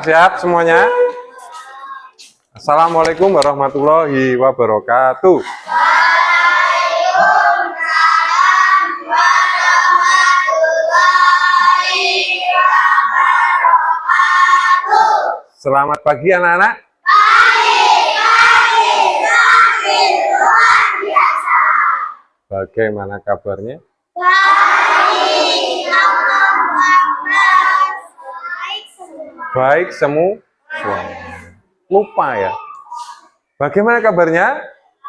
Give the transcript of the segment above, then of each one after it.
Siap semuanya? Assalamualaikum warahmatullahi wabarakatuh. Selamat pagi anak-anak. Luar biasa. Bagaimana kabarnya? Baik semua. Lupa ya. Bagaimana kabarnya?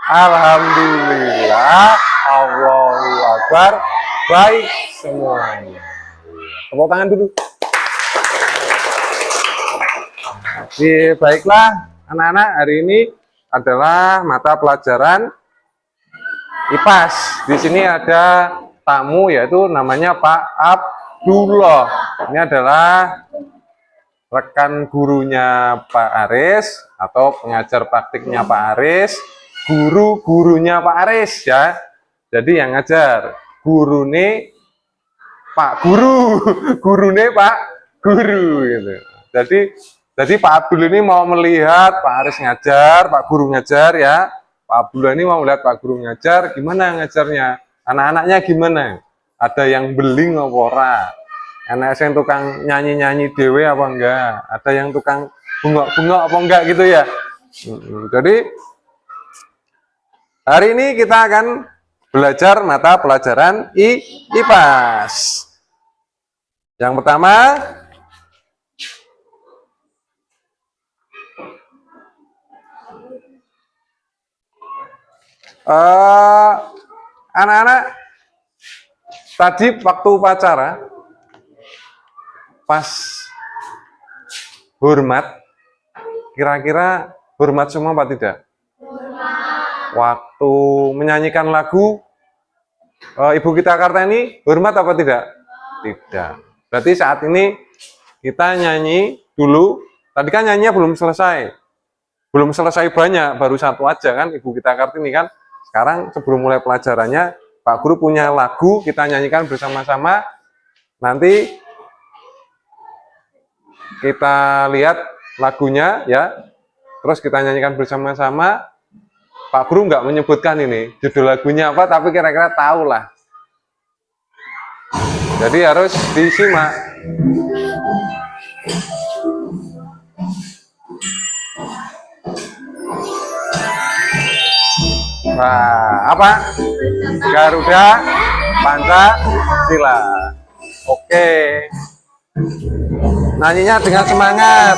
Alhamdulillah. Allahu Akbar. Baik semuanya. Tepuk tangan dulu. Baiklah anak-anak, hari ini adalah mata pelajaran IPAS. Di sini ada tamu yaitu namanya Pak Abdullah. Ini adalah rekan gurunya Pak Aris atau pengajar praktiknya Pak Aris, guru-gurunya Pak Aris ya. Jadi yang ngajar gurune Pak Guru, gurune Pak Guru gitu. Jadi Pak Abdul ini mau melihat Pak Aris ngajar, Pak Guru ngajar ya. Pak Abdul ini mau melihat Pak Guru ngajar, gimana ngajarnya? Anak-anaknya gimana? Ada yang beling apa ora? Anak yang tukang nyanyi-nyanyi dewe apa enggak? Ada yang tukang bengok-bengok apa enggak gitu ya? Jadi hari ini kita akan belajar mata pelajaran IPAS. Yang pertama, anak-anak tadi waktu upacara pas hormat, kira-kira hormat semua apa tidak? Waktu menyanyikan lagu Ibu Kita Kartini, hormat apa tidak? Tidak. Berarti saat ini kita nyanyi dulu. Tadi kan nyanyinya belum selesai. Belum selesai banyak, baru satu aja kan Ibu Kita Kartini kan. Sekarang sebelum mulai pelajarannya, Pak Guru punya lagu, kita nyanyikan bersama-sama. Nanti kita lihat lagunya ya, terus kita nyanyikan bersama-sama. Pak Guru nggak menyebutkan ini judul lagunya apa, tapi kira-kira tahu lah. Jadi harus disimak. Nah, apa? Garuda Pancasila. Oke. Nyanyinya dengan semangat.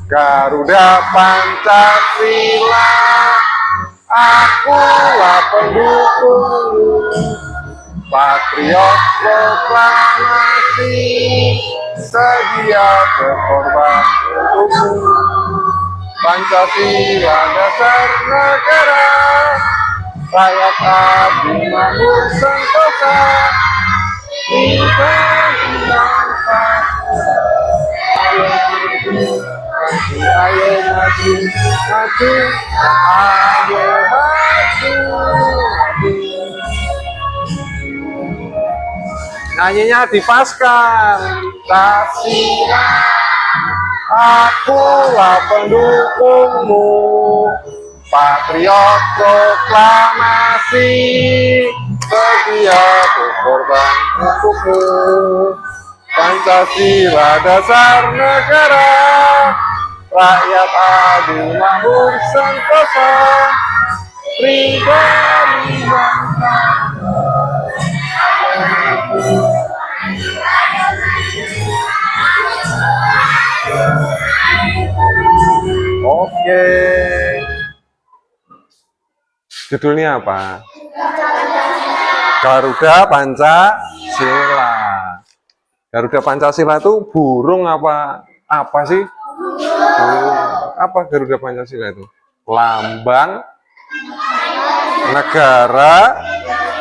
Garuda Pancasila, akulah pendukung, patriot proklamasi, sedia berkorban untukmu. Pancasila dasar negara, rakyat adil makmur sentosa, pribadi bangsa. Ayo maju, maju, ayo maju. Nyanyinya dipaskan. Pancasila, akulah pendukungmu, patriot proklamasi, sedia berkorban untukmu. Pancasila dasar negara, rakyat adil makmur sentosa, pribadi bangsa. Oke. Judulnya apa? Garuda Pancasila. Garuda Pancasila itu burung apa sih? Apa Garuda Pancasila itu? Lambang negara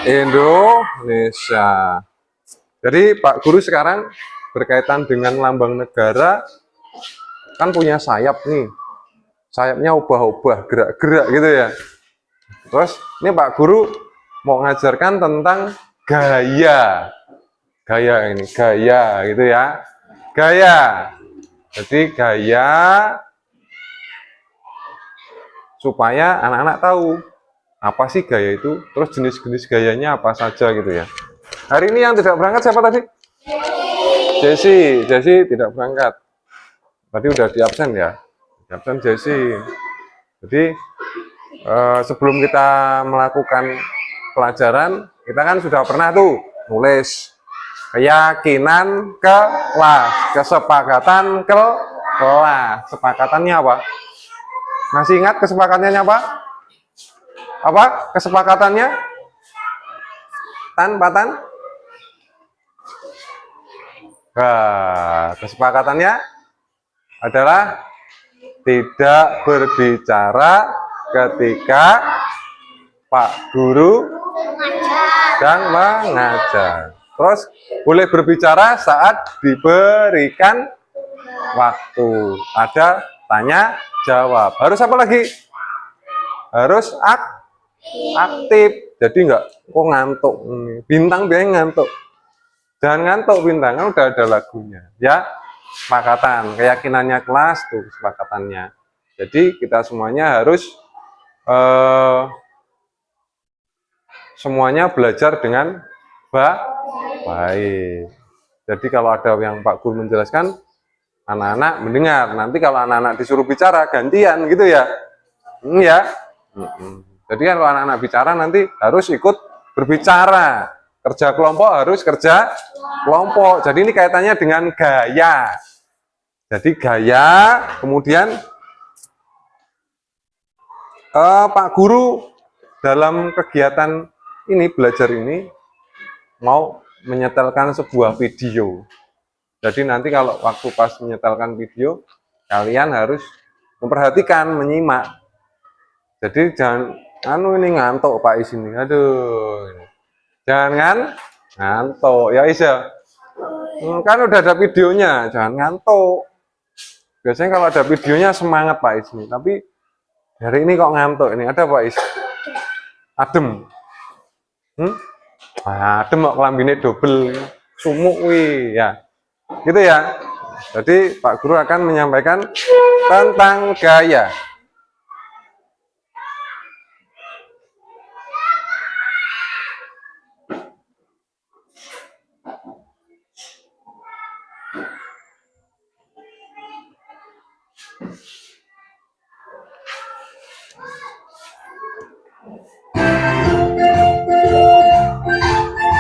Indonesia. Jadi Pak Guru sekarang berkaitan dengan lambang negara kan punya sayap nih. Sayapnya ubah-ubah, gerak-gerak gitu ya. Terus ini Pak Guru mau ngajarkan tentang gaya. Gaya ini, gaya gitu ya. Gaya. Jadi gaya supaya anak-anak tahu apa sih gaya itu, terus jenis-jenis gayanya apa saja gitu ya. Hari ini yang tidak berangkat siapa tadi? Jesse tidak berangkat. Tadi udah di absen ya. Di absen Jesse. Jadi sebelum kita melakukan pelajaran, kita kan sudah pernah tuh nulis keyakinan kelas, kesepakatan kelas. Sepakatannya apa? Masih ingat kesepakatannya apa? Apa kesepakatannya? Tan? Nah, kesepakatannya adalah tidak berbicara ketika Pak Guru sedang mengajar. Terus boleh berbicara saat diberikan waktu. Ada tanya jawab. Harus apa lagi? Harus aktif. Jadi enggak kok ngantuk. Bintang biasanya ngantuk. Jangan ngantuk bintang, kan udah ada lagunya. Ya, kesepakatan. Keyakinannya kelas tuh kesepakatannya. Jadi kita semuanya harus semuanya belajar dengan baik. Jadi kalau ada yang Pak Guru menjelaskan, anak-anak mendengar. Nanti kalau anak-anak disuruh bicara, gantian gitu ya. Ya. Jadi kalau anak-anak bicara nanti harus ikut berbicara. Kerja kelompok harus kerja kelompok. Jadi ini kaitannya dengan gaya. Jadi gaya, kemudian Pak Guru dalam kegiatan ini, belajar ini, mau menyetelkan sebuah video. Jadi nanti kalau waktu pas menyetelkan video, kalian harus memperhatikan, menyimak. Jadi jangan, ini ngantuk Pak Is ini, aduh. Jangan ngantuk, ya Is ya. Kan udah ada videonya, jangan ngantuk. Biasanya kalau ada videonya semangat Pak Is ini, tapi hari ini kok ngantuk ini. Ada Pak Is? Adem. Adem kok kelambine double, sumuk wi ya. Gitu ya. Jadi Pak Guru akan menyampaikan tentang gaya.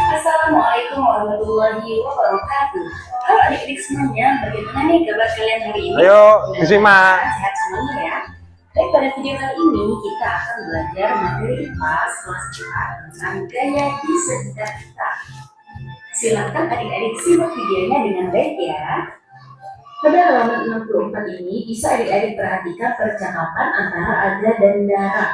Assalamualaikum warahmatullahi wabarakatuh. Halo adik-adik semuanya, bagaimana nih kabar kalian hari ini? Ayo disimak. Sehat semuanya ya. Baik, pada video kali ini kita akan belajar materi IPA kelas 4 tentang gaya di sekitar kita. Silakan adik-adik simak videonya dengan baik ya. Pada halaman 64 ini bisa adik-adik perhatikan percakapan antara Aga dan Dara.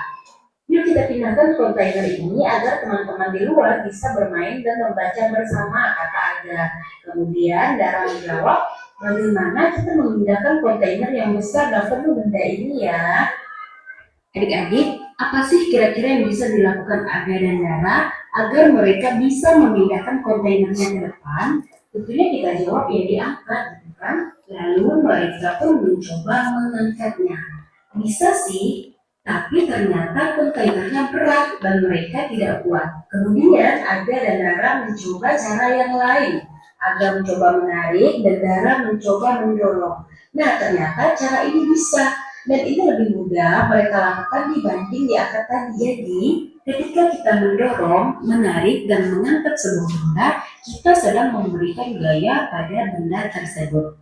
Yuk kita pindahkan kontainer ini agar teman-teman di luar bisa bermain dan membaca bersama, kata Aga. Kemudian Dara menjawab, bagaimana kita memindahkan kontainer yang besar dan penuh benda ini ya? Adik-adik, apa sih kira-kira yang bisa dilakukan Aga dan Dara agar mereka bisa memindahkan kontainernya ke depan? Tentunya kita jawab ya diangkat, gitu kan? Lalu mereka pun mencoba mengangkatnya. Bisa sih, tapi ternyata kontainernya berat dan mereka tidak kuat. Kemudian Aga dan Dara mencoba cara yang lain. Aga mencoba menarik dan Dara mencoba mendorong. Nah, ternyata cara ini bisa. Dan ini lebih mudah mereka lakukan dibanding diangkat tadi. Jadi, ketika kita mendorong, menarik, dan mengangkat sebuah benda, kita sedang memberikan gaya pada benda tersebut.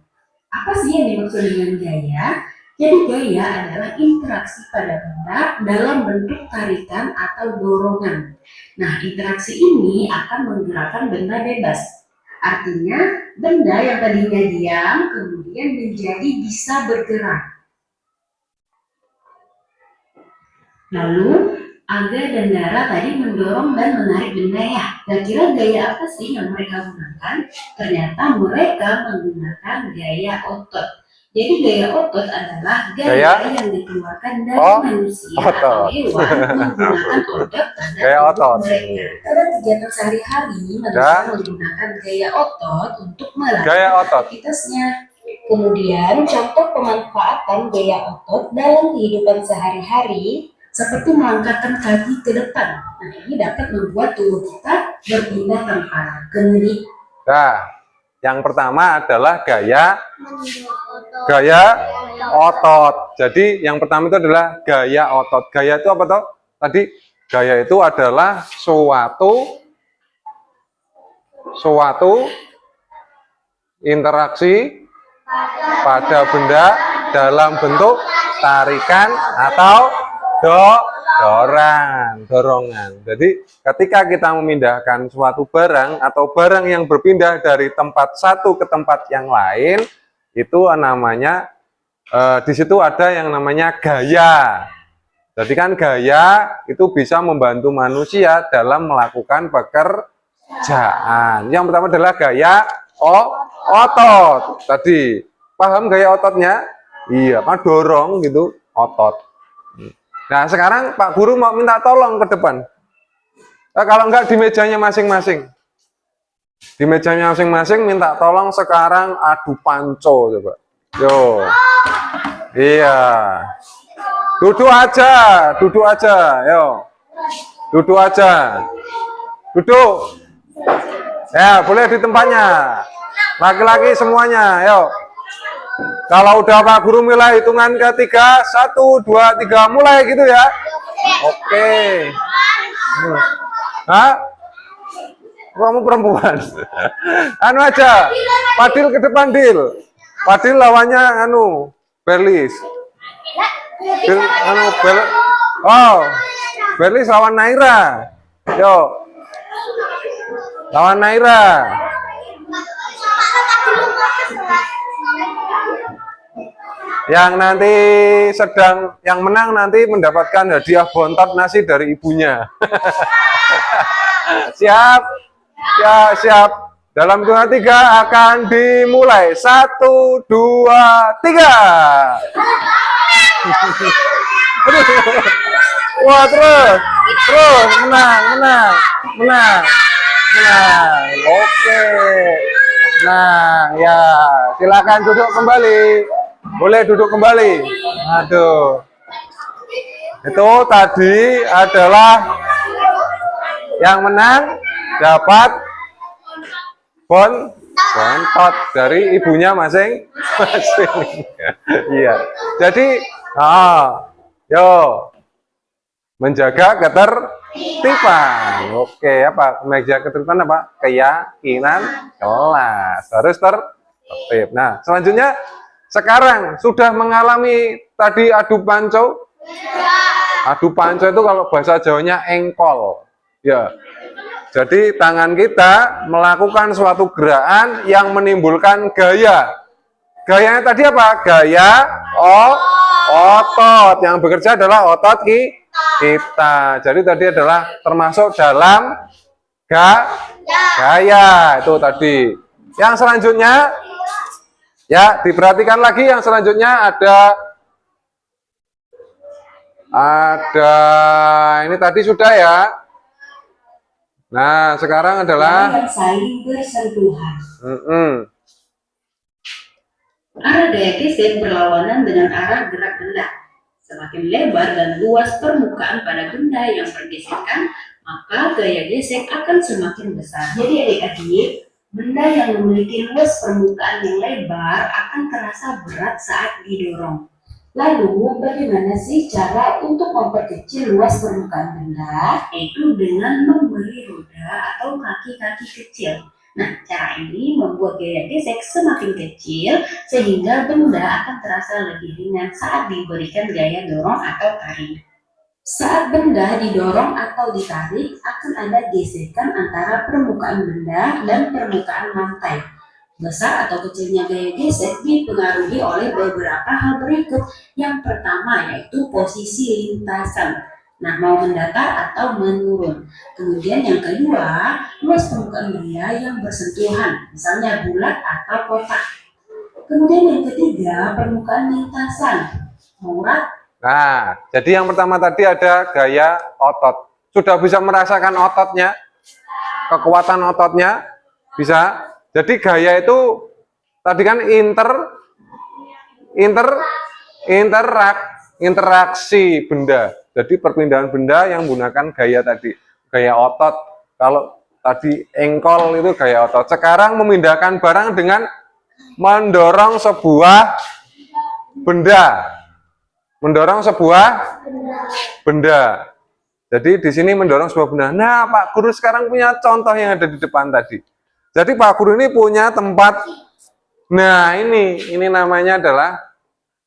Apa sih yang dimaksud dengan gaya? Jadi gaya adalah interaksi pada benda dalam bentuk tarikan atau dorongan. Nah, interaksi ini akan menggerakkan benda bebas. Artinya, benda yang tadinya diam kemudian menjadi bisa bergerak. Lalu, Aga dan Dara tadi mendorong dan menarik benda ya. Kira-kira gaya apa sih yang mereka gunakan? Ternyata mereka menggunakan gaya otot. Jadi gaya otot adalah Gaya? gaya yang dikeluarkan dari Oh, manusia otot. atau hewan menggunakan otot pada Gaya tubuh otot. mereka. Pada kegiatan sehari-hari, manusia menggunakan gaya otot untuk Gaya melakukan otot. aktivitasnya. Kemudian, contoh pemanfaatan gaya otot dalam kehidupan sehari-hari seperti melangkahkan kaki ke depan. Nah, ini dapat membuat tubuh kita berpindah tanpa kemudi. Nah, yang pertama adalah gaya otot. Jadi yang pertama itu adalah gaya otot. Gaya itu apa toh? Tadi gaya itu adalah suatu interaksi pada benda dalam bentuk tarikan atau dorongan. Jadi ketika kita memindahkan suatu barang atau barang yang berpindah dari tempat satu ke tempat yang lain, itu namanya di situ ada yang namanya gaya. Jadi kan gaya itu bisa membantu manusia dalam melakukan pekerjaan. Yang pertama adalah gaya otot. Tadi paham gaya ototnya? Iya, kan dorong gitu, otot. Nah, sekarang Pak Guru mau minta tolong ke depan. Kalau enggak di mejanya masing-masing. Di mejanya masing-masing minta tolong sekarang adu panco coba. Yo. Iya. Duduk aja, yo. Duduk aja. Duduk. Ya, boleh di tempatnya. Laki-laki semuanya, yo. Kalau udah Pak Guru mulai hitungan ketiga, 1, 2, 3, mulai gitu ya. Oke. Hah? Kamu perempuan. Anu aja. Padil ke depan, Dil. Padil lawannya Berlis. Berlis lawan Naira. Yo. Lawan Naira. Yang nanti yang menang nanti mendapatkan hadiah bontot nasi dari ibunya. Siap? Ya, siap. Dalam hitungan 3 akan dimulai. 1, 2, 3. Wah, terus, menang. Oke. Nah, ya, silakan duduk kembali. Boleh duduk kembali. Aduh. Itu tadi adalah yang menang dapat bontot dari ibunya masing-masing. Iya. Jadi, yo menjaga ketertiban. Oke, apa? Menjaga ketertiban apa? Keyakinan kelas. Harus tertib. Nah, selanjutnya sekarang sudah mengalami tadi adu panco? Adu panco itu kalau bahasa Jawanya engkol. Ya. Jadi tangan kita melakukan suatu gerakan yang menimbulkan gaya. Gayanya tadi apa? Gaya otot. Yang bekerja adalah otot kita. Jadi tadi adalah termasuk dalam gaya. Itu tadi. Yang selanjutnya, ya diperhatikan lagi yang selanjutnya ada ini tadi sudah ya. Nah, sekarang adalah yang saling bersentuhan. Arah gaya gesek berlawanan dengan arah gerak benda. Semakin lebar dan luas permukaan pada benda yang bergesekan, maka gaya gesek akan semakin besar. Jadi adik-adik, benda yang memiliki luas permukaan yang lebar akan terasa berat saat didorong. Lalu, bagaimana sih cara untuk memperkecil luas permukaan benda? Yaitu dengan memberi roda atau kaki-kaki kecil. Nah, cara ini membuat gaya gesek semakin kecil sehingga benda akan terasa lebih ringan saat diberikan gaya dorong atau tarik. Saat benda didorong atau ditarik, akan ada gesekan antara permukaan benda dan permukaan lantai. Besar atau kecilnya gaya gesek dipengaruhi oleh beberapa hal berikut. Yang pertama yaitu posisi lintasan. Nah, mau mendatar atau menurun. Kemudian yang kedua, luas permukaan benda yang bersentuhan, misalnya bulat atau kotak. Kemudian yang ketiga, permukaan lintasan. Murah. Nah, jadi yang pertama tadi ada gaya otot. Sudah bisa merasakan ototnya, kekuatan ototnya, bisa. Jadi gaya itu tadi kan interaksi benda. Jadi perpindahan benda yang menggunakan gaya tadi, gaya otot. Kalau tadi engkol itu gaya otot. Sekarang memindahkan barang dengan mendorong sebuah benda. Mendorong sebuah benda. Jadi di sini mendorong sebuah benda. Nah, Pak Guru sekarang punya contoh yang ada di depan tadi. Jadi Pak Guru ini punya tempat. Nah, ini namanya adalah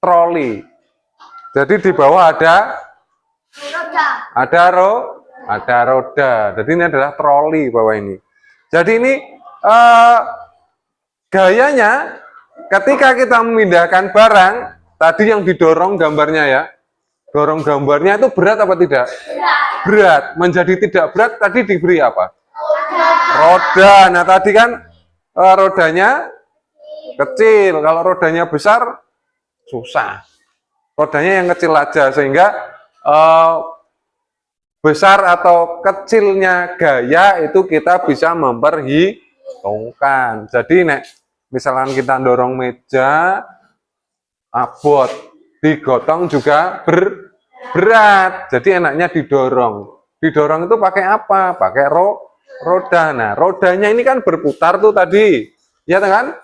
troli. Jadi di bawah ada roda. Jadi ini adalah troli bawah ini. Jadi ini gayanya ketika kita memindahkan barang, tadi yang didorong gambarnya ya, dorong gambarnya itu berat apa tidak? Berat. Menjadi tidak berat tadi diberi apa? Roda. Nah tadi kan rodanya kecil, kalau rodanya besar susah. Rodanya yang kecil aja sehingga besar atau kecilnya gaya itu kita bisa memperhitungkan. Jadi nek misalkan kita dorong meja abot, digotong juga berat. Jadi enaknya didorong. Didorong itu pakai apa? Pakai roda. Nah, rodanya ini kan berputar tuh tadi. Ya kan?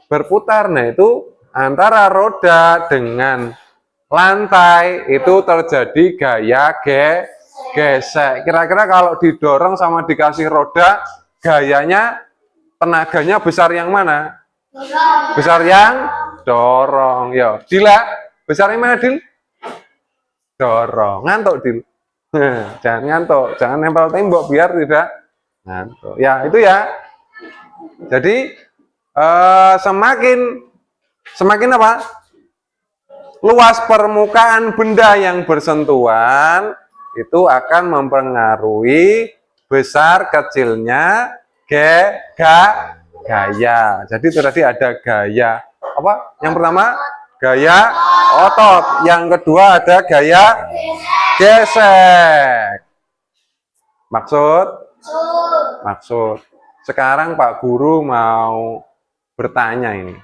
Berputar. Nah, itu antara roda dengan lantai itu terjadi gaya gesek. Kira-kira kalau didorong sama dikasih roda, gayanya tenaganya besar yang mana? Besar yang dorong. Yo, Dila, besar yang mana, Dil? Dorong. Ngantuk, Dil. Jangan ngantuk, jangan nempel tembok biar tidak ngantuk. Ya, itu ya. Jadi semakin apa? Luas permukaan benda yang bersentuhan itu akan mempengaruhi besar kecilnya gaya. Jadi itu tadi ada gaya apa? Yang pertama gaya otot, yang kedua ada gaya gesek. Maksud. Sekarang Pak Guru mau bertanya ini.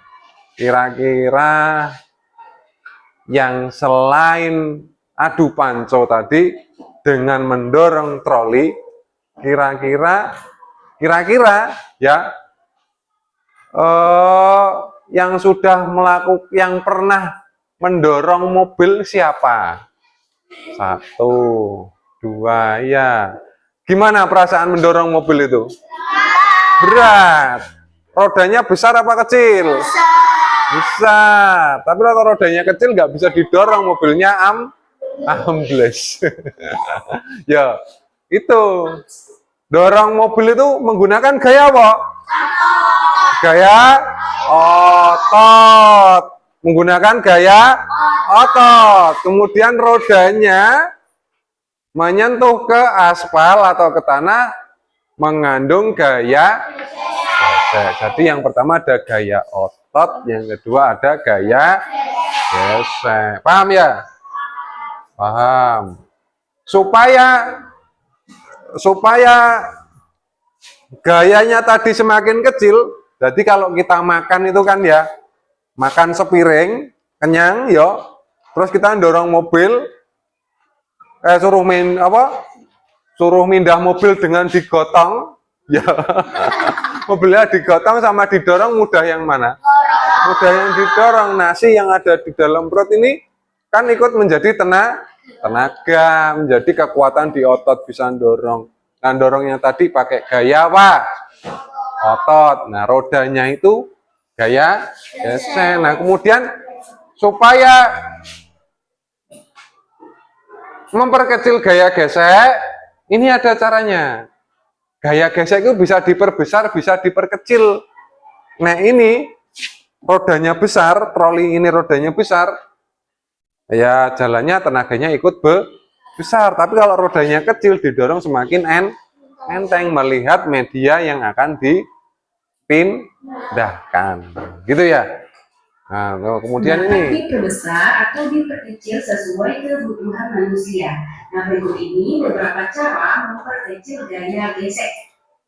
Kira-kira yang selain adu panco tadi dengan mendorong troli, kira-kira ya yang sudah yang pernah mendorong mobil siapa? 1, 2, ya. Gimana perasaan mendorong mobil itu? Berat. Rodanya besar apa kecil? Besar. Tapi kalau rodanya kecil nggak bisa didorong, mobilnya ambles. Ya, itu. Dorong mobil itu menggunakan gaya apa? Gaya otot. Menggunakan gaya otot. Kemudian rodanya menyentuh ke aspal atau ke tanah mengandung gaya gesek. Jadi yang pertama ada gaya otot, yang kedua ada gaya gesek. Paham ya? Paham. Supaya gayanya tadi semakin kecil, jadi kalau kita makan itu kan ya, makan sepiring, kenyang, yo. Terus kita dorong mobil, suruh mindah mobil dengan digotong, ya. Mobilnya digotong sama didorong, mudah yang mana? Mudah yang didorong. Nasi yang ada di dalam perut ini kan ikut menjadi tenaga, menjadi kekuatan di otot bisa dorong. Nah, dorongnya tadi pakai gaya apa? Otot. Nah, rodanya itu gaya gesek. Nah, kemudian supaya memperkecil gaya gesek, ini ada caranya. Gaya gesek itu bisa diperbesar, bisa diperkecil. Nah, ini rodanya besar, troli ini rodanya besar, ya jalannya tenaganya ikut besar. Tapi kalau rodanya kecil, didorong semakin enteng melihat media yang akan dipindahkan. Gitu ya. Nah, kemudian Dapat ini. diperbesar atau diperkecil sesuai kebutuhan manusia. Nah, berikut ini beberapa cara memperkecil gaya gesek.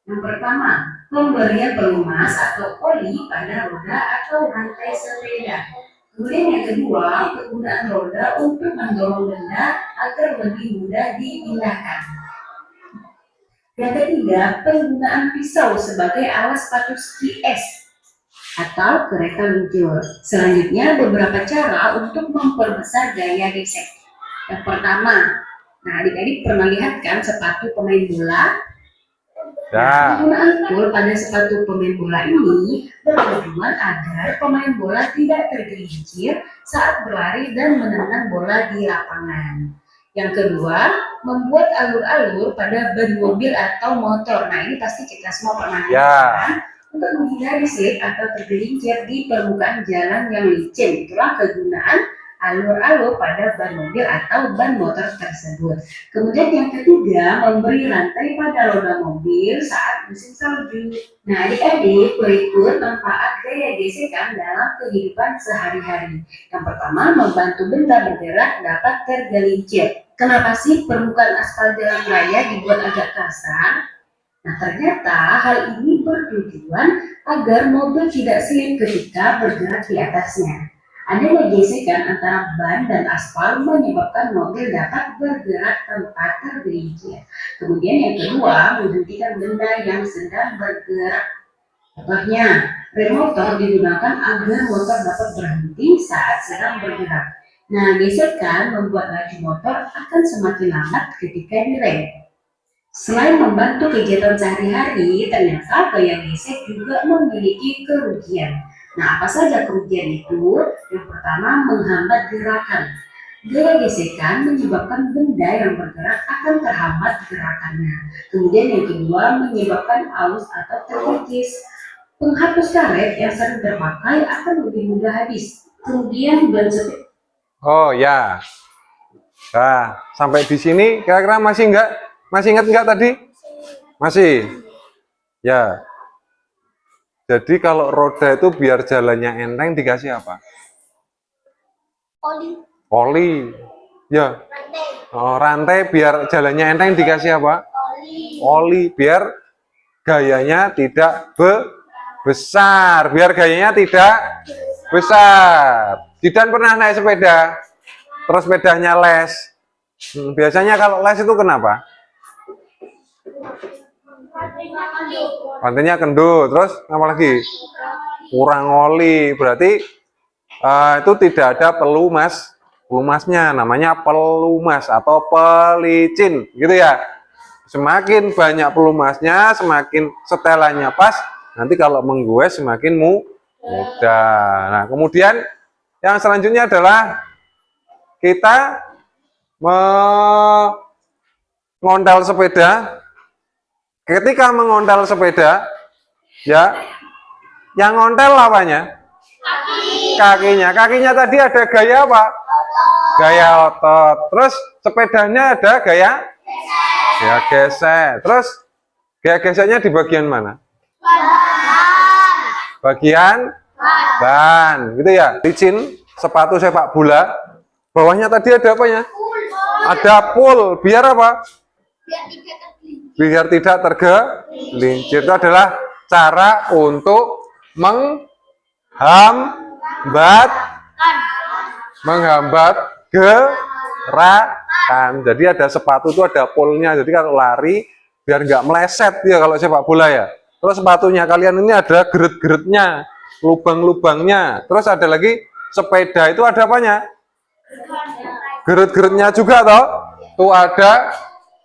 Yang pertama, pemberian pelumas atau oli pada roda atau rantai sepeda. Kemudian yang kedua, penggunaan roda untuk mendorong benda agar lebih mudah dipindahkan. Yang ketiga, penggunaan pisau sebagai alas sepatu ski es atau kereta luncur. Selanjutnya, beberapa cara untuk memperbesar gaya gesek. Yang pertama, nah adik-adik pernah lihat kan sepatu pemain bola? Ya. Penggunaan pul pada sepatu pemain bola ini bertujuan agar pemain bola tidak tergelincir saat berlari dan menendang bola di lapangan. Yang kedua, membuat alur-alur pada ban mobil atau motor. Nah, ini pasti kita semua pernah lihat kan? Untuk menghindari slip atau tergelincir di permukaan jalan yang licin. Itulah kegunaan alur-alur pada ban mobil atau ban motor tersebut. Kemudian yang ketiga, memberi rantai pada roda mobil saat musim salju. Nah, adik-adik berikut manfaat gaya gesekan dalam kehidupan sehari-hari. Yang pertama, membantu benda bergerak dapat tergelincir. Kenapa sih permukaan aspal jalan raya dibuat agak kasar? Nah, ternyata hal ini bertujuan agar mobil tidak slip ketika bergerak di atasnya. Adanya gesekan antara ban dan aspal menyebabkan mobil dapat bergerak tanpa tergelincir. Kemudian yang kedua, menghentikan benda yang sedang bergerak. Contohnya, rem motor digunakan agar motor dapat berhenti saat sedang bergerak. Nah, gesekan membuat laju motor akan semakin lambat ketika direm. Selain membantu kegiatan sehari-hari, ternyata gaya gesek juga memiliki kerugian. Nah, apa saja kerugian itu? Yang pertama, menghambat gerakan. Gaya gesekan menyebabkan benda yang bergerak akan terhambat gerakannya. Kemudian yang kedua, menyebabkan aus atau terkikis. Penghapus karet yang sering terpakai akan lebih mudah habis. Kemudian ban sepeda. Oh ya. Nah, sampai di sini kira-kira masih ingat nggak tadi? Masih. Ya. Jadi kalau roda itu biar jalannya enteng dikasih apa? Oli. Oli. Ya. Rantai. Oh, rantai biar jalannya enteng dikasih apa? Oli. Oli biar gayanya tidak besar. Biar gayanya tidak besar. Didan pernah naik sepeda, terus sepedanya les. Biasanya kalau les itu kenapa? Rantainya kendor, terus apa lagi? Kurang oli. Berarti itu tidak ada pelumasnya, namanya pelumas atau pelicin, gitu ya. Semakin banyak pelumasnya, semakin setelannya pas, nanti kalau menggoes semakin mudah. Nah, kemudian yang selanjutnya adalah kita mengontal sepeda. Ketika mengontal sepeda, ya, yang ngontel apanya? Kakinya. Kakinya tadi ada gaya apa? Gaya otot. Terus sepedanya ada gaya gesek. Terus gaya geseknya di bagian mana? Bagian ban, gitu ya. Licin, sepatu sepak bola. Bawahnya tadi ada apanya? Ada pul. Biar apa? Biar tidak tergelincir. Itu adalah cara untuk menghambat gerakan. Jadi ada sepatu itu ada pulnya. Jadi kalau lari biar nggak meleset ya kalau sepak bola ya. Terus sepatunya kalian ini ada geret-geretnya, lubang-lubangnya. Terus ada lagi sepeda itu ada apanya? Geret-geretnya juga toh. Tuh ada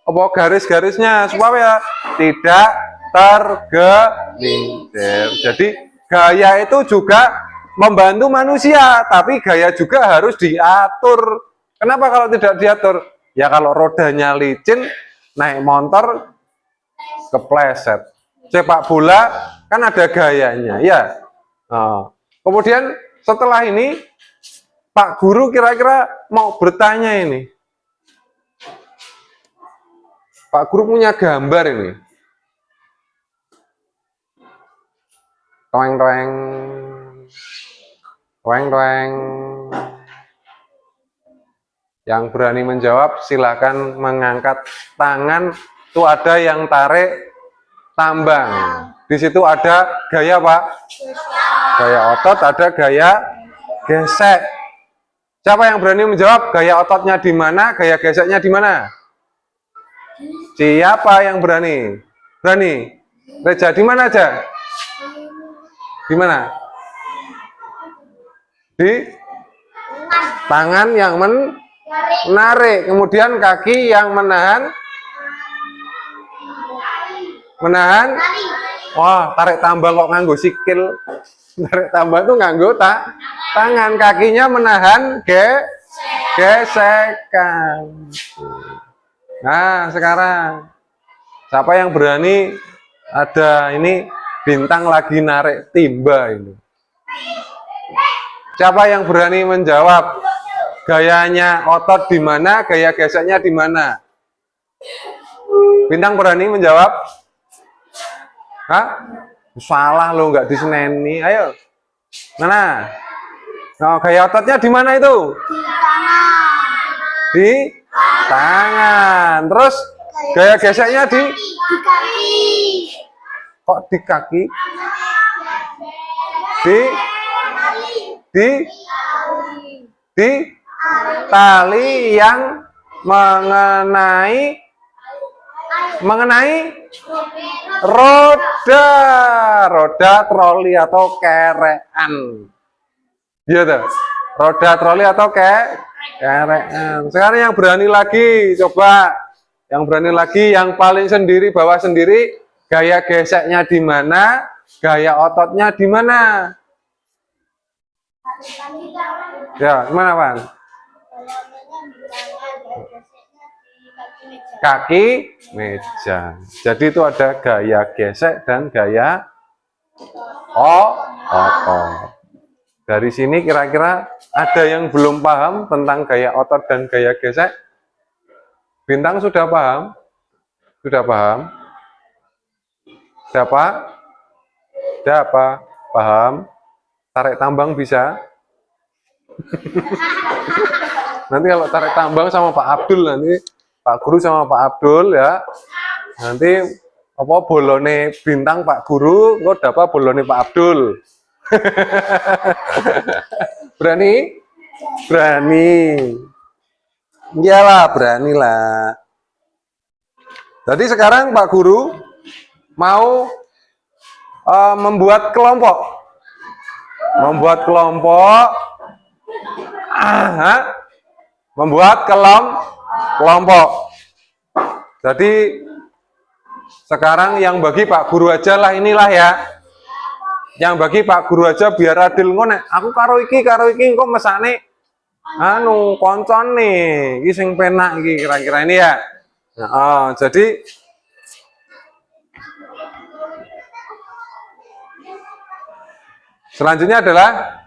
apa garis-garisnya supaya tidak tergelincir. Jadi gaya itu juga membantu manusia, tapi gaya juga harus diatur. Kenapa kalau tidak diatur? Ya kalau rodanya licin, naik motor kepleset. Sepak bola kan ada gayanya, ya. Nah, kemudian setelah ini Pak Guru kira-kira mau bertanya ini. Pak Guru punya gambar ini. Toeng-toeng. Weng. Yang berani menjawab silahkan mengangkat tangan. Tuh ada yang tarik tambang. Di situ ada gaya Pak? Gaya otot, ada gaya gesek. Siapa yang berani menjawab? Gaya ototnya di mana? Gaya geseknya di mana? Siapa yang berani? Berani? Reja di mana aja? Di mana? Di tangan yang menarik, kemudian kaki yang menahan. Wah, tarik tambang kok nganggo sikil. Tarik tambang tuh nganggo tangan, kakinya menahan gesekan. Nah, sekarang siapa yang berani? Ada ini Bintang lagi narik timba ini. Siapa yang berani menjawab? Gayanya otot di mana? Gaya geseknya di mana? Bintang berani menjawab? Hah? Salah lo, nggak diseneni. Ayo. Mana? Oh, gaya ototnya di mana itu? Di tangan. Terus gaya geseknya di kaki. Kok di kaki? Di tali yang mengenai roda troli atau kerean. Iya tuh. Roda troli atau kerean. Sekarang yang berani lagi, coba. Yang berani lagi, yang paling sendiri, bawa sendiri, gaya geseknya di mana, gaya ototnya di mana? Ya, gimana, Pan? Kaki meja. Jadi itu ada gaya gesek dan gaya otot. Dari sini kira-kira ada yang belum paham tentang gaya otot dan gaya gesek? Bintang sudah paham? Sudah paham? Siapa? Siapa? Paham? Tarik tambang bisa? Nanti kalau tarik tambang sama Pak Abdul, nanti Pak Guru sama Pak Abdul ya. Nanti apa bolone Bintang Pak Guru, kok dapat bolone Pak Abdul. Berani? Berani. Iyalah, beranilah. Jadi sekarang Pak Guru mau membuat kelompok. Membuat kelompok. Membuat kelompok. Jadi sekarang yang bagi Pak Guru aja lah, inilah ya. Yang bagi Pak Guru aja biar adil ngono. Aku karo iki engko mesane anu koncon nih, iki sing penak iki kira-kira ini ya. Nah, jadi selanjutnya adalah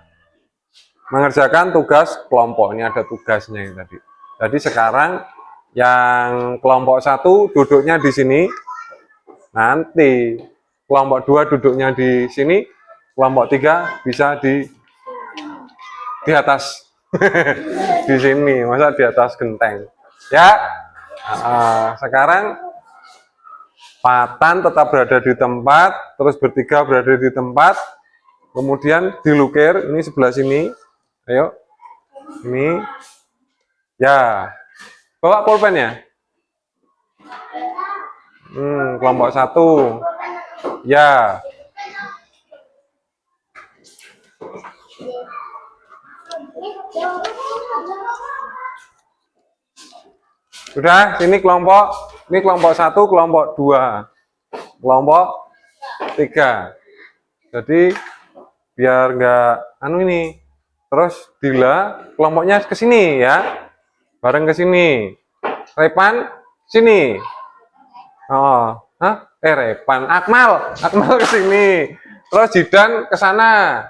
mengerjakan tugas kelompok. Ini ada tugasnya yang tadi. Jadi sekarang yang kelompok 1 duduknya di sini. Nanti kelompok 2 duduknya di sini. Kelompok 3 bisa di atas. Di sini, masa di atas genteng. Ya. Sekarang Patan tetap berada di tempat, terus bertiga berada di tempat. Kemudian dilukir, ini sebelah sini. Ayo. Ini. Ya. Bawa pulpen ya? Kelompok 1. Ya. Sudah, ini kelompok 1, kelompok 2, kelompok 3. Jadi biar enggak anu ini. Terus Dila kelompoknya ke sini ya. Bareng ke sini. Repan sini. Oh, Repan, Akmal ke sini. Terus Jidan ke sana.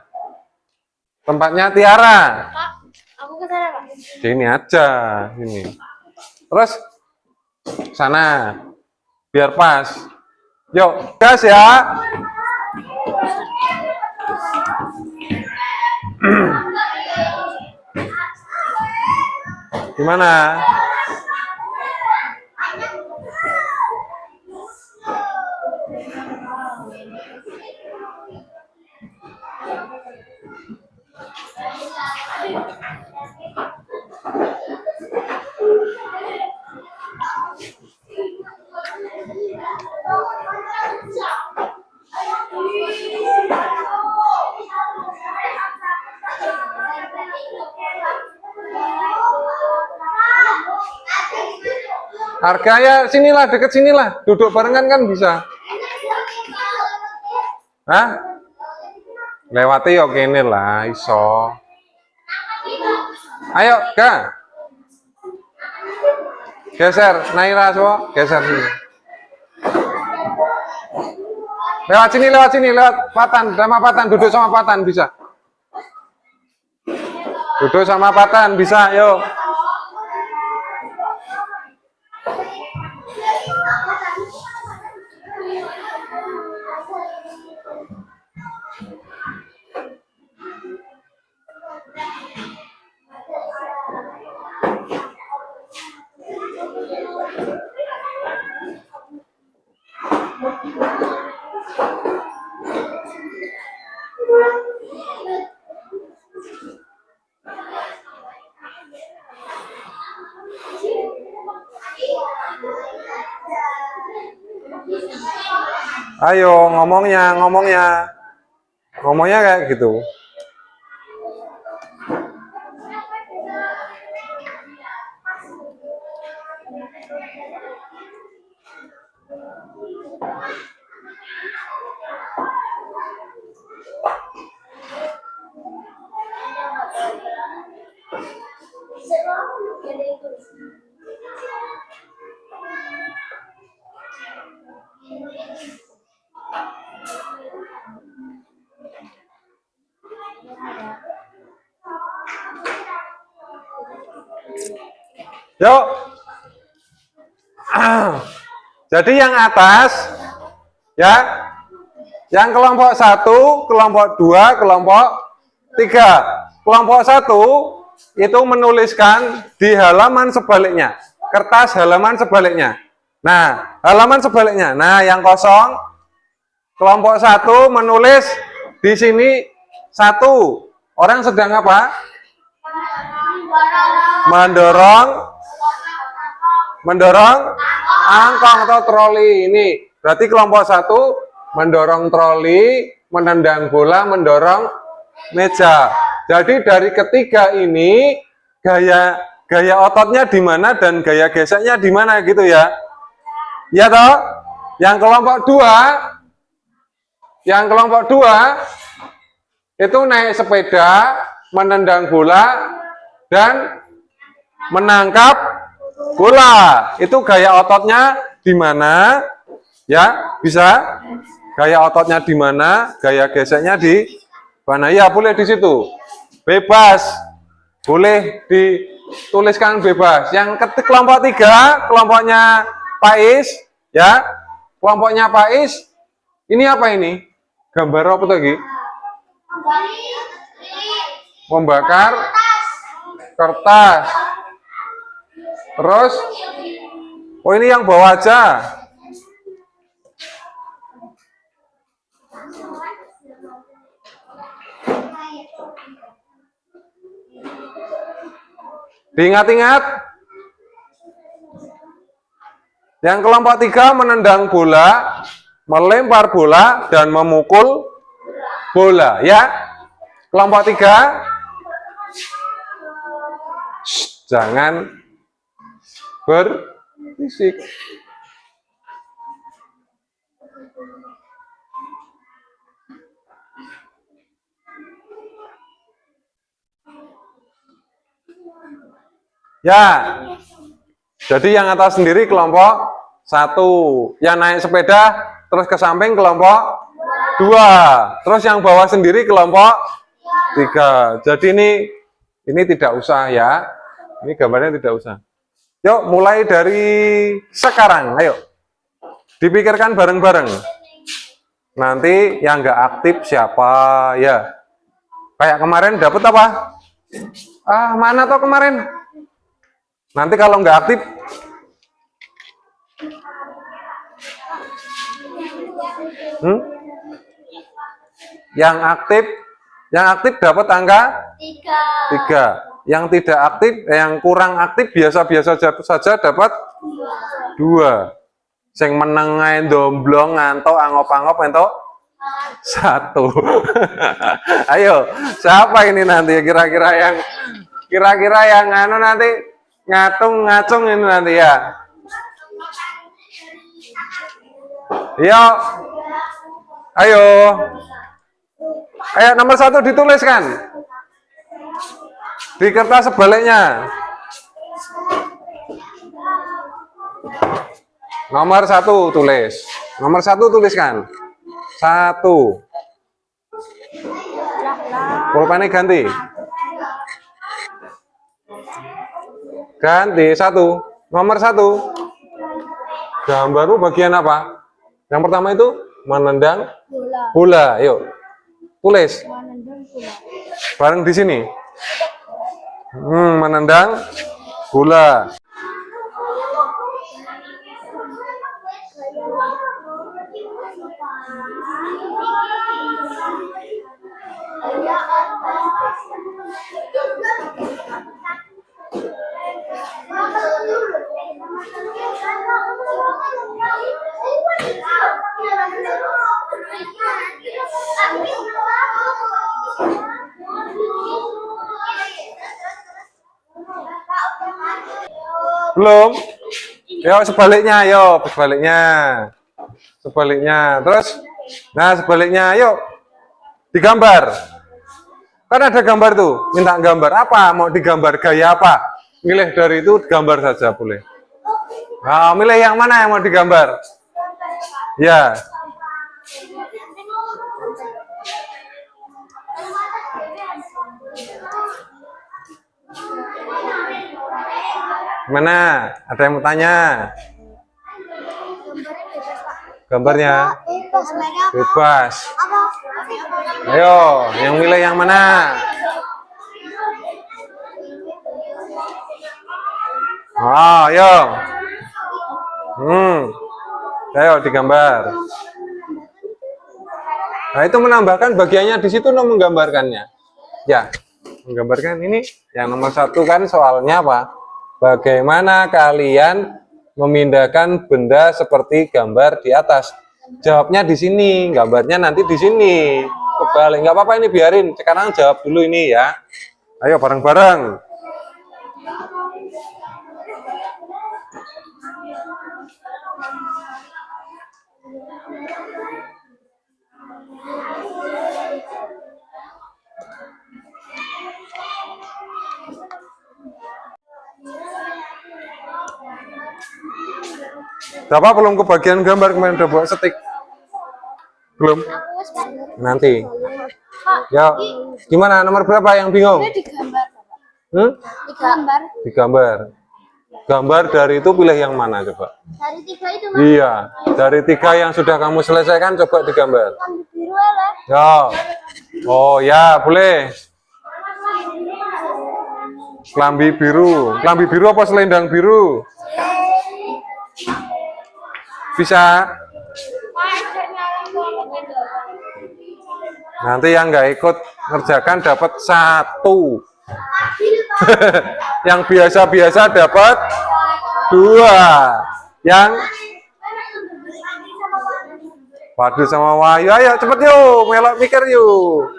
Tempatnya Tiara. Pak, aku ke sana, Pak. Sini aja, sini. Terus sana. Biar pas. Yuk, gas ya. Gimana? Harganya sinilah, deket sinilah. Duduk barengan kan bisa. Hah? Lewati yo kene lah, iso. Ayo, Kak. Geser, Naira so, geser sini. Lewat sini, lewat Patan, sama Patan, duduk sama Patan bisa. Duduk sama Patan bisa, yuk. Ayo ngomongnya kayak gitu. Yuk. Jadi yang atas ya, yang kelompok 1, kelompok 2, kelompok 3. Kelompok 1 itu menuliskan di halaman sebaliknya, kertas halaman sebaliknya. Nah, halaman sebaliknya. Nah, yang kosong kelompok 1 menulis di sini 1. Orang sedang apa? Mendorong angkong atau troli. Ini berarti kelompok 1 mendorong troli, menendang bola, mendorong meja. Jadi dari ketiga ini gaya ototnya di mana dan gaya geseknya di mana gitu ya. Ya toh? Yang kelompok 2 itu naik sepeda, menendang bola dan menangkap bola. Itu gaya ototnya di mana? Ya, bisa. Gaya ototnya di mana? Gaya geseknya di mana? Ya, boleh di situ. Bebas. Boleh dituliskan bebas. Yang kelompok 3, kelompoknya Pais, ya. Kelompoknya Pais. Ini apa ini? Gambar apa lagi? Membakar kertas. Terus, oh ini yang bawa aja. Diingat-ingat. Yang kelompok 3 menendang bola, melempar bola, dan memukul bola. Ya, kelompok 3. Jangan berisik. Ya, jadi yang atas sendiri kelompok 1, yang naik sepeda terus ke samping kelompok 2, terus yang bawah sendiri kelompok 3. Jadi ini tidak usah ya, ini gambarnya tidak usah. Yuk mulai dari sekarang, ayo dipikirkan bareng-bareng. Nanti yang nggak aktif siapa ya? Kayak kemarin dapat apa? Mana toh kemarin? Nanti kalau nggak aktif, hmm? yang aktif dapat angka 3. Yang tidak aktif, yang kurang aktif biasa-biasa saja dapat 2. Sing meneng ae ndomblong ngantuk angop-angop entuk 1. Ayo, siapa ini nanti kira-kira yang anu nanti ngacung ini nanti ya. Yo. Ayo. Ayo nomor 1 dituliskan. Di kertas sebaliknya. Nomor 1 tulis. Nomor 1 tuliskan. 1. Pulpennya ganti. Ganti 1. Nomor 1. Gambarmu bagian apa? Yang pertama itu menendang bola. Yuk. Tulis. Bareng di sini. Menendang bola. Belum? Yo sebaliknya, sebaliknya. Terus, nah sebaliknya, yuk digambar. Kan ada gambar tuh, minta gambar apa? Mau digambar gaya apa? Milih dari itu gambar saja boleh. Nah, milih yang mana yang mau digambar? Ya. Mana? Ada yang mau tanya? Gambarnya bebas. Ayo, yang milih yang mana? Oh, ayo. Ayo digambar. Nah, itu menambahkan bagiannya di situ menggambarkannya. Ya, menggambarkan ini yang nomor 1 kan soalnya apa? Bagaimana kalian memindahkan benda seperti gambar di atas? Jawabnya di sini, gambarnya nanti di sini. Kebalik, nggak apa-apa ini biarin. Sekarang jawab dulu ini ya. Ayo bareng-bareng. Bapak belum kebagian gambar kemarin udah buat setik? Belum? Nanti. Ya, gimana? Nomor berapa yang bingung? Digambar. Gambar dari itu pilih yang mana coba? Dari 3 itu. Iya, dari 3 yang sudah kamu selesaikan coba digambar. Ya. Oh ya, boleh. Kelambi biru. Kelambi biru apa selendang biru? Bisa. Nanti yang nggak ikut ngerjakan dapat 1. Yang biasa-biasa dapat 2. Yang Padu sama Wahyu, ayo cepet yuk, melok mikir yuk.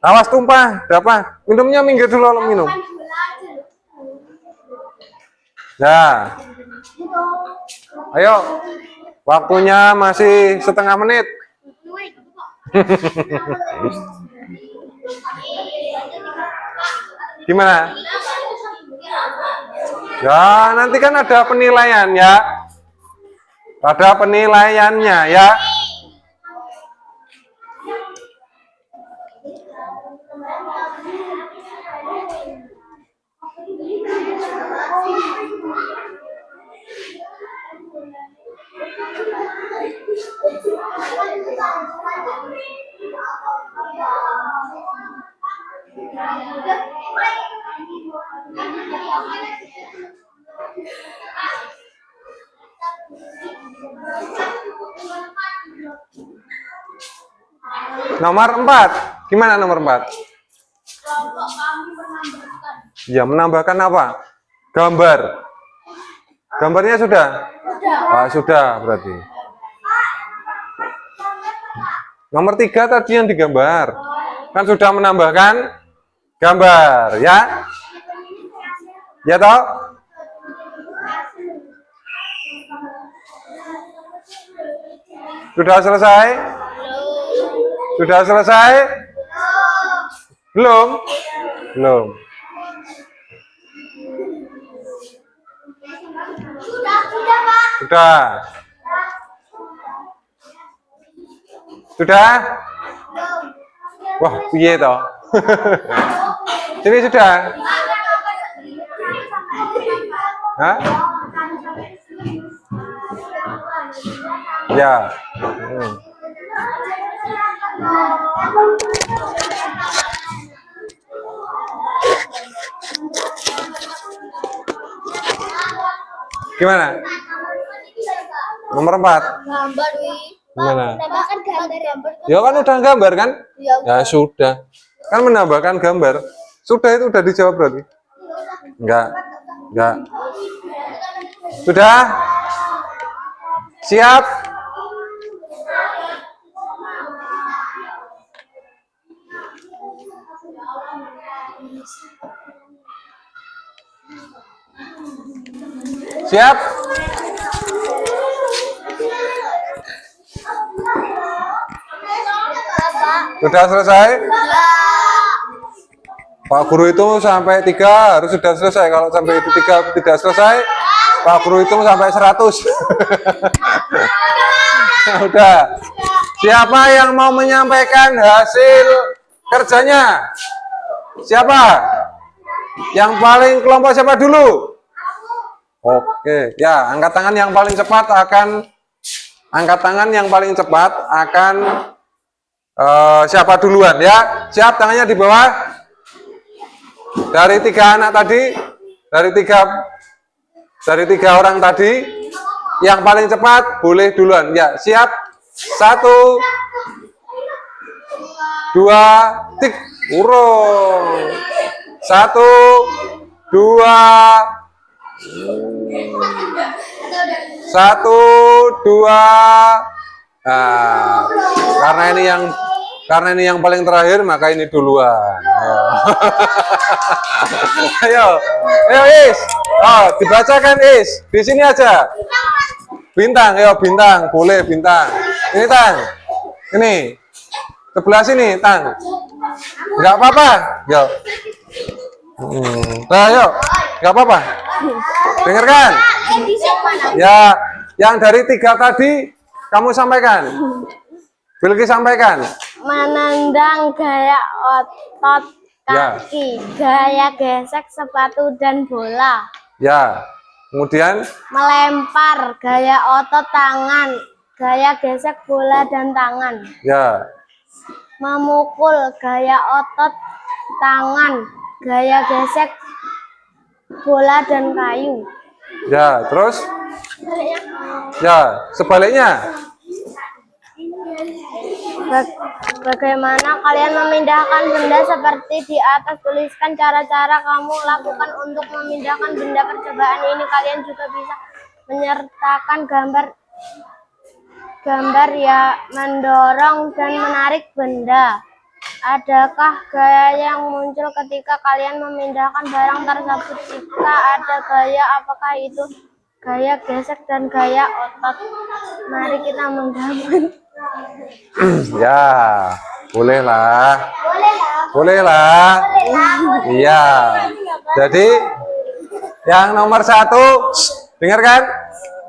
Awas tumpah, apa? Minumnya minggir dulu minum. Nah, ayo, waktunya masih setengah menit. Gimana? Ya, nanti kan ada penilaian ya. Ada penilaiannya ya. Nomor 4. Gimana nomor 4? Kelompok kami menambahkan. Ya, menambahkan apa? Gambar. Gambarnya sudah? Sudah berarti. Nomor 3 tadi yang digambar. Kan sudah menambahkan gambar, ya? Ya toh? Sudah selesai? Sudah selesai? Belum? Belum. Sudah, Pak. Sudah. Sudah? Wah, piye toh? Ini sudah? Hah? Ya. Gimana? Nomor 4. Gambar, Wi. Gimana? Menambahkan gambar. Ya kan udah gambar kan? Ya, Ya sudah. Kan menambahkan gambar. Sudah itu udah dijawab berarti? Enggak. Enggak. Sudah? Siap? Siap? Sudah selesai? Pak Guru itu sampai 3 harus sudah selesai. Kalau sampai itu 3 tidak selesai, Pak Guru itu sampai 100. Udah. Siapa yang mau menyampaikan hasil kerjanya? Siapa? Yang paling kelompok siapa dulu? Oke, ya, angkat tangan yang paling cepat akan siapa duluan ya? Siap, tangannya di bawah. Dari 3 anak tadi, dari tiga orang tadi, yang paling cepat boleh duluan. Ya, siap. 1, 2, 3, urung. 1, 2, 1, 2. Nah, karena ini yang paling terakhir, maka ini duluan. Ayo, Is. Oh, dibacakan Is. Di sini aja. Bintang, ayo bintang, boleh bintang. Ini Tang. Ini. Sebelah sini, Tang. Enggak apa-apa. Yo. Nah, yuk. Enggak apa-apa. Dengarkan. Ya, yang dari 3 tadi kamu sampaikan. Bilki sampaikan. Menendang gaya otot kaki, gaya gesek sepatu dan bola. Ya. Kemudian Melempar, gaya otot tangan, gaya gesek bola dan tangan. ya. Memukul, gaya otot tangan, gaya gesek bola dan kayu. Ya, terus? Ya, sebaliknya. Bagaimana kalian memindahkan benda seperti di atas? Tuliskan cara-cara kamu lakukan untuk memindahkan benda percobaan ini. Kalian juga bisa menyertakan gambar ya, mendorong dan menarik benda. Adakah gaya yang muncul ketika kalian memindahkan barang tersebut? Jika ada gaya, apakah itu gaya gesek dan gaya otot? Mari kita menggambar. Ya, bolehlah. Bolehlah. Iya. Jadi yang nomor 1, dengarkan.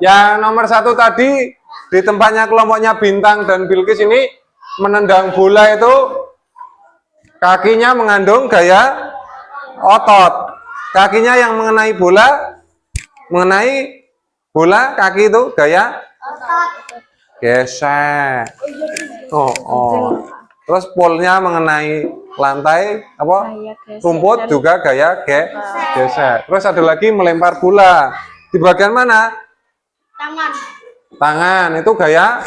Yang nomor 1 tadi di tempatnya kelompoknya Bintang dan Bilkis ini menendang bola itu kakinya mengandung gaya otot. Kakinya yang mengenai bola, kaki itu gaya gesek. Terus polnya mengenai lantai apa? Rumput juga gaya gesek. Terus ada lagi melempar bola. Di bagian mana? Tangan. Tangan itu gaya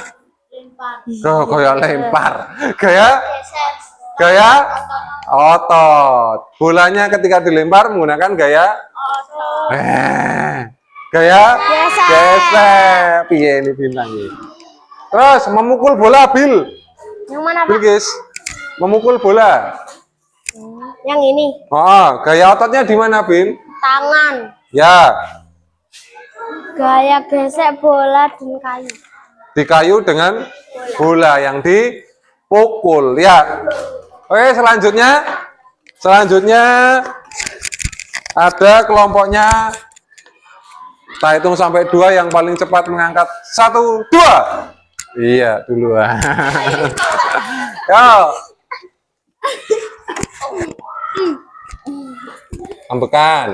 Lempar. gaya lempar. Gaya Gaya otot. Bolanya ketika dilempar menggunakan gaya gaya gesek. Piye ini bintang ini. Terus memukul bola, Bil. Yang mana, Pak? Bilkis. Memukul bola. Yang ini. Oh, gaya ototnya di mana, Bin? Tangan. Ya, Gaya gesek bola dan kayu. di kayu dengan bola yang dipukul. Ya. Oke, selanjutnya ada kelompoknya. Kita hitung sampai 2, yang paling cepat mengangkat 1, 2. Iya, duluan. Yo. Ambekan.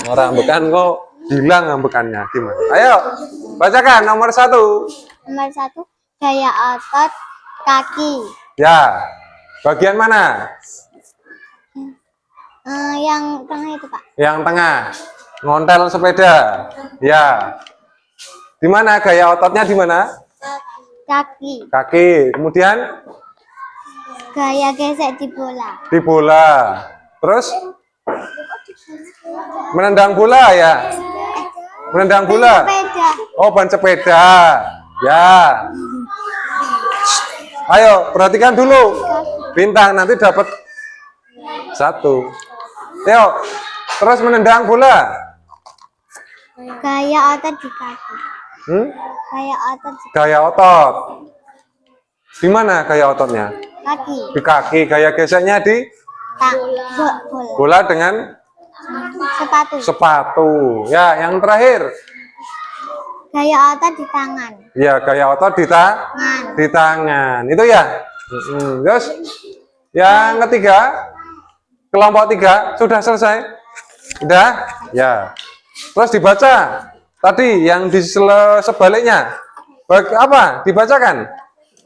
Orang ambekan kok hilang ambekannya. Gimana? Ayo, bacakan nomor 1. Nomor 1, gaya otot kaki. Ya. Bagian mana? Yang tengah itu, Pak. Yang tengah. Ngontel sepeda. Ya. Di mana gaya ototnya di mana? Kaki. Kaki. Kemudian Gaya gesek di bola. di bola. Terus menendang bola ya. Menendang bola. Sepeda. Oh, ban sepeda. Ya. Ayo, perhatikan dulu. Bintang nanti dapat 1. Yuk. Terus menendang bola. Gaya otot di kaki. Gaya otot di Gaya otot. Di mana gaya ototnya? kaki. Di kaki. Gaya geseknya di Bola. bola dengan Sepatu. sepatu. Ya, yang terakhir. Gaya otot di tangan. Ya, gaya otot di tangan. Itu ya. Terus yang ketiga, kelompok 3 sudah selesai. Sudah? Ya. Terus dibaca. Tadi yang di sebaliknya. Apa? Dibacakan.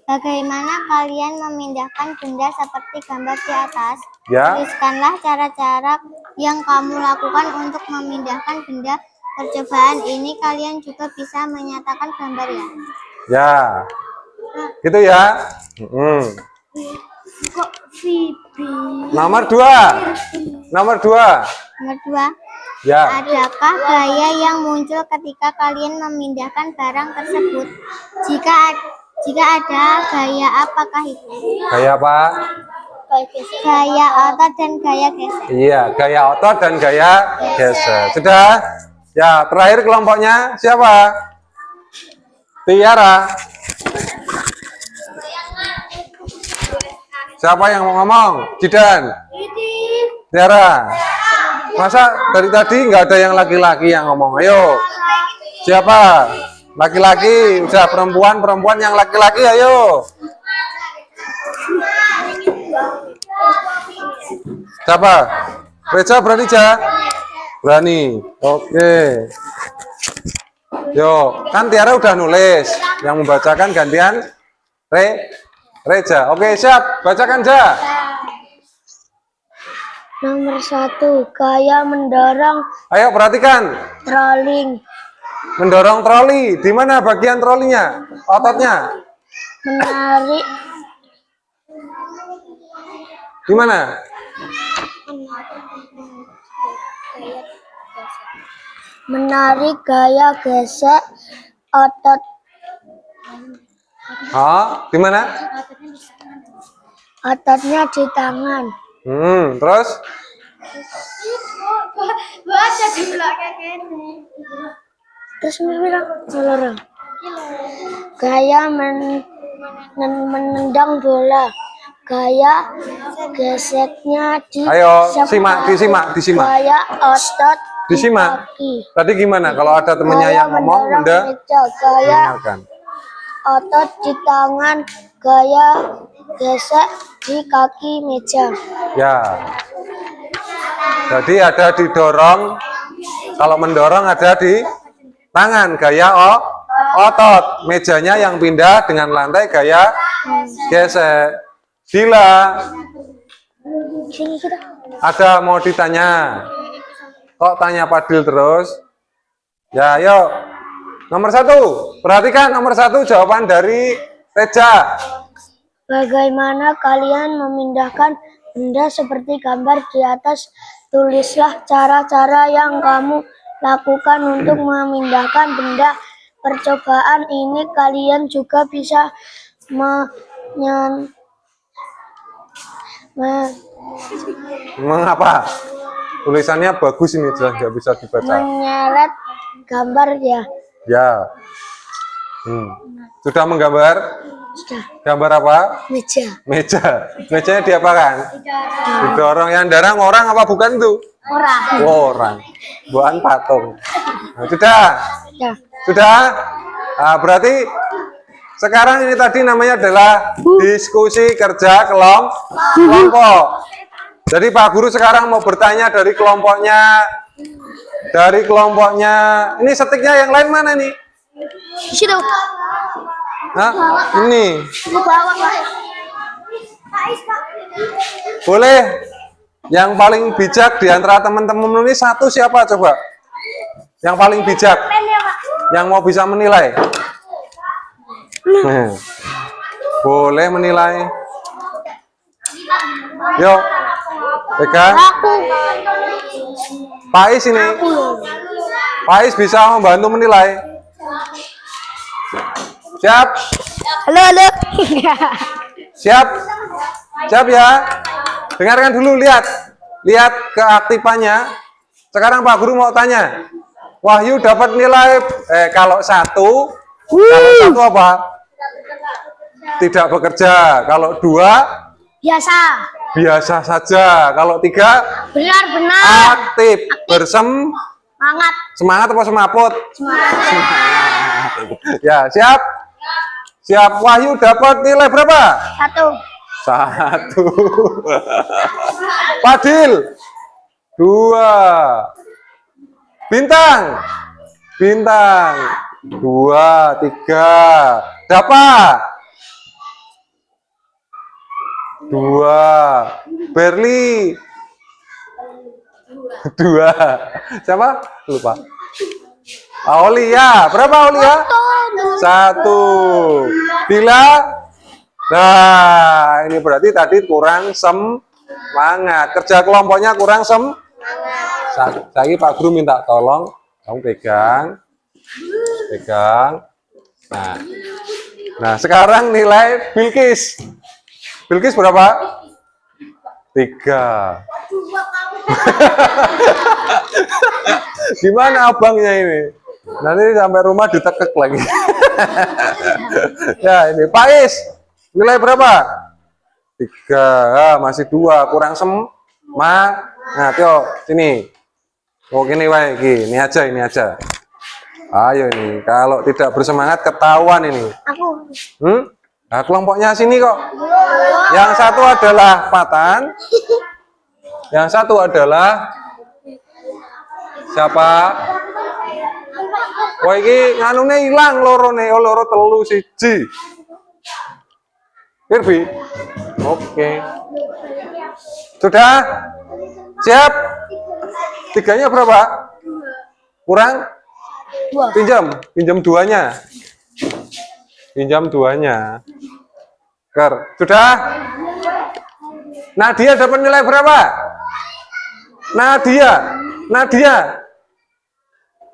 Bagaimana kalian memindahkan benda seperti gambar di atas? Ya. Tuliskanlah cara-cara yang kamu lakukan untuk memindahkan benda. Percobaan ini kalian juga bisa menyatakan gambar ya. Ya. Gitu ya. Kok Vibi? Nomor 2. Nomor 2. Nomor 2. Ya. Adakah gaya yang muncul ketika kalian memindahkan barang tersebut? Jika ada, gaya apakah itu? Gaya apa? Gaya otot dan gaya gesek. Iya, gaya otot dan gaya gesek. Sudah? Ya, terakhir kelompoknya siapa? Tiara. Siapa yang mau ngomong? Jidan. Tiara. Masa dari tadi nggak ada yang laki-laki yang ngomong? Ayo. Siapa? Laki-laki. Udah perempuan yang laki-laki, ayo. Siapa? Reja berani, Ja? Berani. Oke. Yo, kan Tiara udah nulis. Yang membacakan gantian Reja. Oke, siap. Bacakan, Ja. Nomor 1, gaya mendorong Ayo perhatikan. trolling. Mendorong troli. Di mana bagian trolinya? Ototnya. Menarik Di mana? menarik gaya gesek otot Oh, di mana? ototnya di tangan. Terus? Baca di belakang ini. Terus bilang seluruh gaya menendang bola, gaya geseknya di Ayo, sepatu, disimak. gaya otot di Disimak. kaki, Tadi gimana? Kalau ada temennya gaya yang ngomong, mendorong udah meja, gaya dengarkan. otot di tangan, gaya gesek di kaki meja. Ya. Jadi ada didorong. Kalau mendorong ada di tangan, gaya otot. Mejanya yang pindah dengan lantai, gaya gesek. Gila. Sini kita. Ada mau ditanya? Kok tanya Padil terus? Ya, yuk. Nomor 1. Perhatikan nomor 1 jawaban dari Reja. Bagaimana kalian memindahkan benda seperti gambar di atas? Tulislah cara-cara yang kamu lakukan untuk memindahkan benda. Percobaan ini kalian juga bisa Mengapa? Tulisannya bagus ini, jelas nggak bisa dibaca. menyeret gambar ya. Ya. Sudah menggambar? Sudah. Gambar apa? Meja. Meja. Mejanya diapakan? Didorong. Yang darang orang apa bukan tuh? Orang. Orang. Bukan patung. Nah, sudah? Ya. Sudah? Nah, berarti sekarang ini tadi namanya adalah diskusi kerja kelompok. Jadi Pak Guru sekarang mau bertanya dari kelompoknya. Ini stiknya yang lain mana nih? Di situ. Hah? Ini. Bawa, Boleh. Yang paling bijak di antara teman-teman ini satu siapa coba? Yang paling bijak. Yang mau bisa menilai. Boleh menilai. Yuk. Pegang. Pais ini. Pais bisa membantu menilai. Siap? Halo. Siap? Siap ya? Dengarkan dulu, lihat keaktifannya. Sekarang Pak Guru mau tanya. Wahyu dapat nilai kalau satu apa? Tidak bekerja. Kalau 2 biasa saja. Kalau 3 benar-benar aktif. Semangat apa semaput? Semangat. Ya, siap? Siap. Wahyu dapat nilai berapa? 1. Fadil 2. Bintang 2, 3. Dapa 2. Berli 2. Siapa? Lupa. Aulia, berapa Aulia? 1. Bila? Nah, ini berarti tadi kurang semangat. Kerja kelompoknya kurang semangat. Saya Pak Guru minta tolong, kamu pegang. Nah, sekarang nilai Bilkis. Bilkis berapa? 3. Gimana abangnya ini? Nanti sampai rumah ditekek lagi. Ya, ini Pais. Nilai berapa? 3. Masih 2. Kurang semangat. Nah, yuk, sini. Oh, gini wae, ini aja. Ayo ini, kalau tidak bersemangat ketahuan ini. Nah, kelompoknya sini kok. Yang satu adalah Patan. Yang satu adalah siapa? Wah, ini nganune hilang loro telu siji. Kirby. Oke. Sudah? Siap? 3-nya berapa? Kurang? Pinjam 2-nya. Pinjam 2-nya. Sudah? Nadia dapat nilai berapa? Nadia.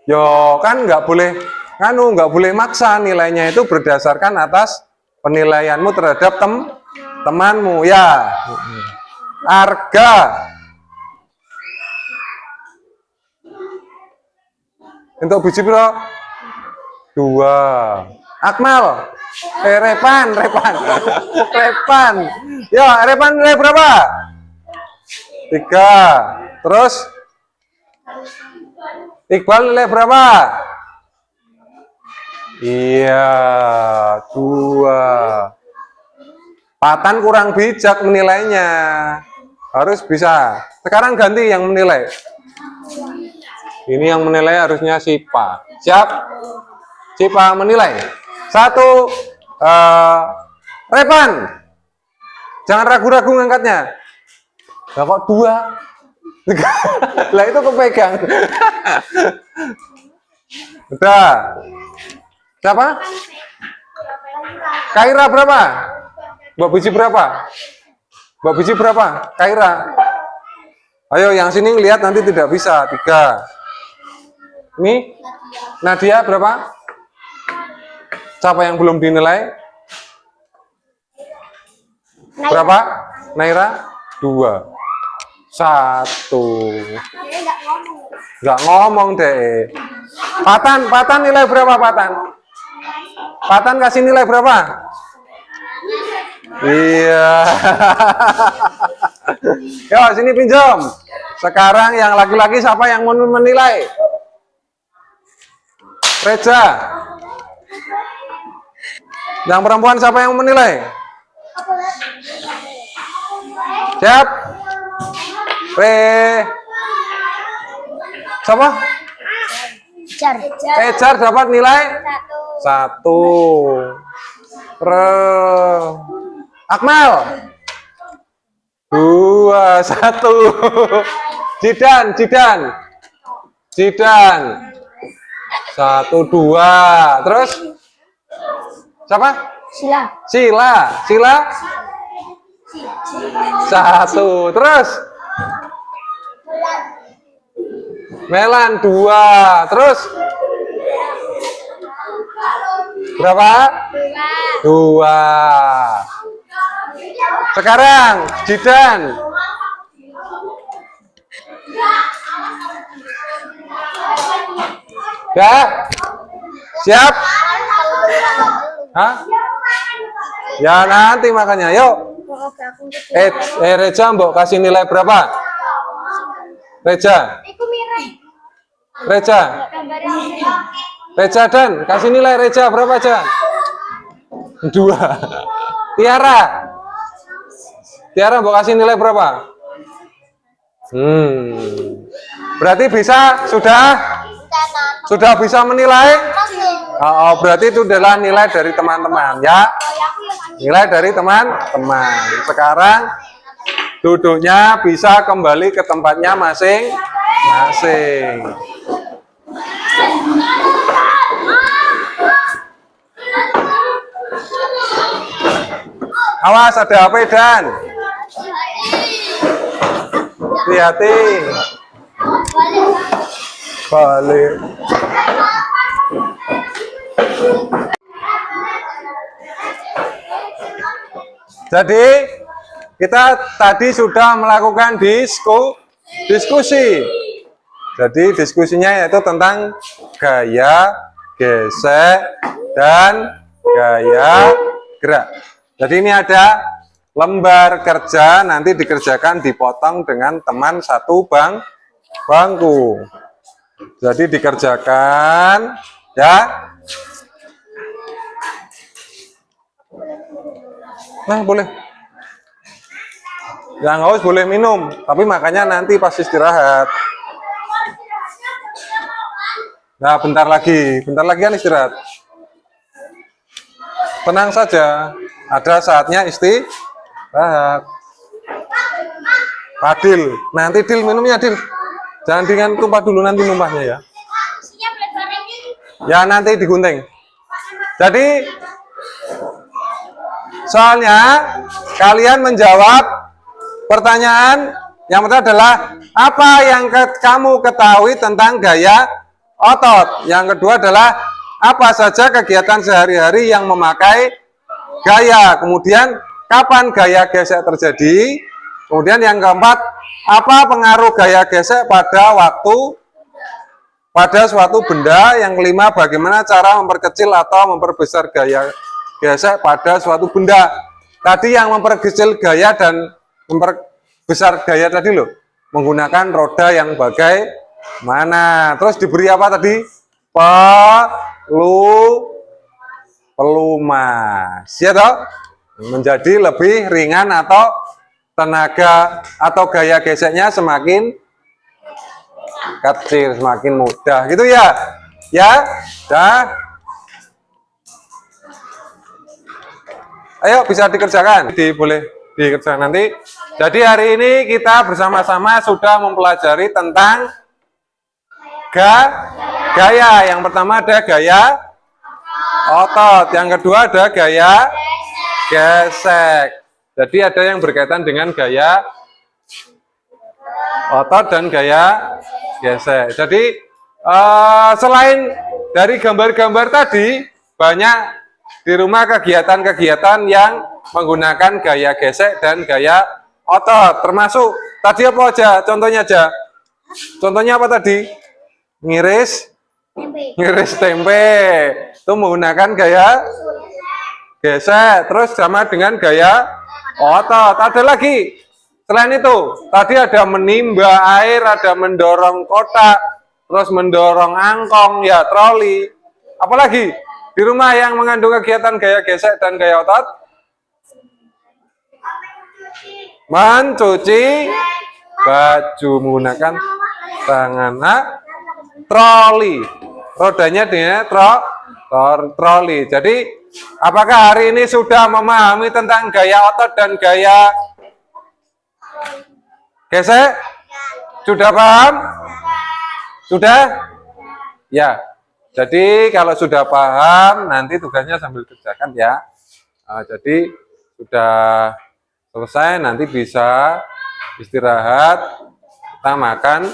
Yo, kan nggak boleh maksa, nilainya itu berdasarkan atas penilaianmu terhadap temanmu ya. Arga. Untuk biji piro? 2. Akmal. Repan. Ya, Repan nilai berapa? 3. Terus Iqbal nilai berapa? Iya, 2. Patan kurang bijak menilainya. Harus bisa. Sekarang ganti yang menilai. Ini yang menilai harusnya Sipa. Siap? Sipa menilai. 1. Repan. Jangan ragu-ragu ngangkatnya. Lah kok 2? Lah itu kepegang. Udah. Siapa? Kaira berapa? Mbak biji berapa? Mbak biji berapa? Kaira. Ayo yang sini lihat nanti tidak bisa. 3. Ini Nadia berapa? Siapa yang belum dinilai? Berapa? Naira? 2. 1. Nggak ngomong deh. Patan nilai berapa Patan? Patan kasih nilai berapa? Iya. Yo, sini pinjam. Sekarang yang laki-laki siapa yang menilai? Reza. Yang perempuan siapa yang menilai? Siap? Siapa? Ejar dapat nilai 1. Akmal 2. 1. Jidan 1, 2. Terus siapa? Sila 1. Terus Melan 2. Terus berapa? 2. Sekarang Jidan. Ya. Siap? Hah? Ya nanti makanya. Yuk. Reja mbok kasih nilai berapa? Reja Dan kasih nilai Reja berapa aja? 2. Tiara mau kasih nilai berapa? Berarti sudah bisa menilai? Oh, berarti itu adalah nilai dari teman-teman ya. Nilai dari teman-teman. Sekarang duduknya bisa kembali ke tempatnya masing-masing. Awas ada HP Dan. Hati-hati. Balik. Jadi kita tadi sudah melakukan diskusi. Jadi diskusinya yaitu tentang gaya gesek dan gaya gerak. Jadi ini ada lembar kerja, nanti dikerjakan dipotong dengan teman satu bangku. Jadi dikerjakan ya. Nah boleh. Yang haus boleh minum, tapi makanya nanti pas istirahat. Nah bentar lagi kan istirahat. Tenang saja, ada saatnya istirahat. Adil, nanti Dil minumnya Dil. Jangan dengan tumpah dulu, nanti numpahnya ya. Ya nanti digunting. Jadi soalnya kalian menjawab pertanyaan yang pertama adalah apa yang kamu ketahui tentang gaya otot. Yang kedua adalah apa saja kegiatan sehari-hari yang memakai gaya. Kemudian kapan gaya gesek terjadi. Kemudian yang keempat, apa pengaruh gaya gesek pada suatu benda. Yang kelima, bagaimana cara memperkecil atau memperbesar gaya gesek pada suatu benda. Tadi yang memperkecil gaya dan memperbesar gaya tadi loh, menggunakan roda yang bagaimana. Terus diberi apa tadi? Pelumas. Ya toh? Menjadi lebih ringan atau tenaga atau gaya geseknya semakin kecil, semakin mudah gitu ya. Ya, dah. Ayo bisa dikerjakan. Boleh dikerjakan nanti. Jadi hari ini kita bersama-sama sudah mempelajari tentang gaya. Yang pertama ada gaya otot, yang kedua ada gaya gesek. Jadi ada yang berkaitan dengan gaya otot dan gaya gesek. Jadi selain dari gambar-gambar tadi, banyak di rumah kegiatan-kegiatan yang menggunakan gaya gesek dan gaya otot. Termasuk tadi apa aja? Contohnya aja. Contohnya apa tadi? Ngiris tempe. Itu menggunakan gaya gesek. Terus sama dengan gaya otot. Ada lagi. Selain itu, tadi ada menimba air, ada mendorong kotak, terus mendorong angkong, ya troli. Apalagi di rumah yang mengandung kegiatan gaya gesek dan gaya otot? Mencuci baju menggunakan tangan. Troli. Rodanya dengan troli. Jadi, apakah hari ini sudah memahami tentang gaya otot dan gaya gesek? Sudah paham? Sudah? Ya. Jadi kalau sudah paham, nanti tugasnya sambil kerjakan ya. Jadi sudah selesai, nanti bisa istirahat, kita makan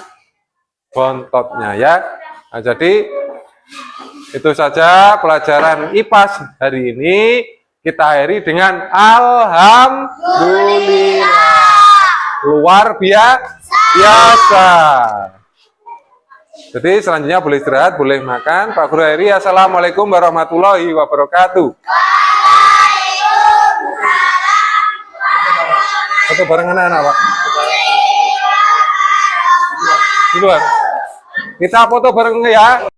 bontotnya ya. Nah, jadi itu saja pelajaran IPAS hari ini. Kita akhiri dengan alhamdulillah. Luar biasa. Jadi selanjutnya boleh istirahat, boleh makan. Pak Guru Heri, assalamualaikum warahmatullahi wabarakatuh. Foto bareng anak-anak, Pak. Di luar. Kita foto bareng ya.